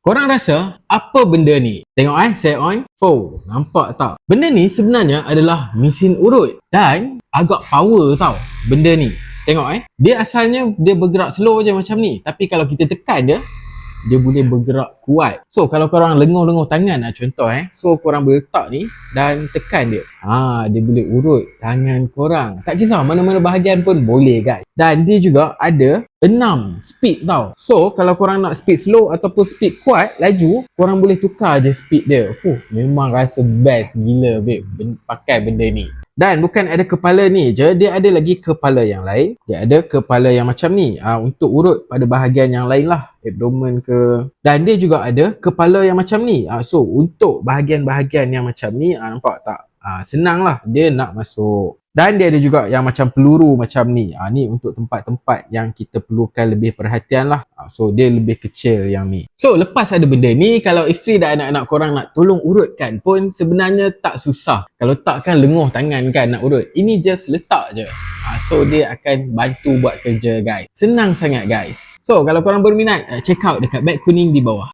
Korang rasa apa benda ni? Tengok saya on. Oh, nampak tak? Benda ni sebenarnya adalah mesin urut dan agak power tau benda ni. Tengok dia asalnya dia bergerak slow je macam ni. Tapi kalau kita tekan dia boleh bergerak kuat. So kalau korang lenguh-lenguh tangan contoh so korang boleh letak ni dan tekan dia. Dia boleh urut tangan korang. Tak kisah mana-mana bahagian pun boleh guys. Dan dia juga ada 6 speed tau. So kalau korang nak speed slow ataupun speed kuat laju, korang boleh tukar je speed dia. Memang rasa best gila babe pakai benda ni. Dan bukan ada kepala ni je, dia ada lagi kepala yang lain. Dia ada kepala yang macam ni untuk urut pada bahagian yang lain lah, abdomen ke. Dan dia juga ada kepala yang macam ni. So untuk bahagian-bahagian yang macam ni, nampak tak? Senang lah dia nak masuk. Dan dia ada juga yang macam peluru macam ni. Ni untuk tempat-tempat yang kita perlukan lebih perhatian lah. So dia lebih kecil yang ni. So lepas ada benda ni, kalau isteri dan anak-anak korang nak tolong urutkan pun sebenarnya tak susah. Kalau takkan lenguh tangan kan nak urut. Ini just letak je. So dia akan bantu buat kerja guys. Senang sangat guys. So kalau korang berminat, check out dekat beg kuning di bawah.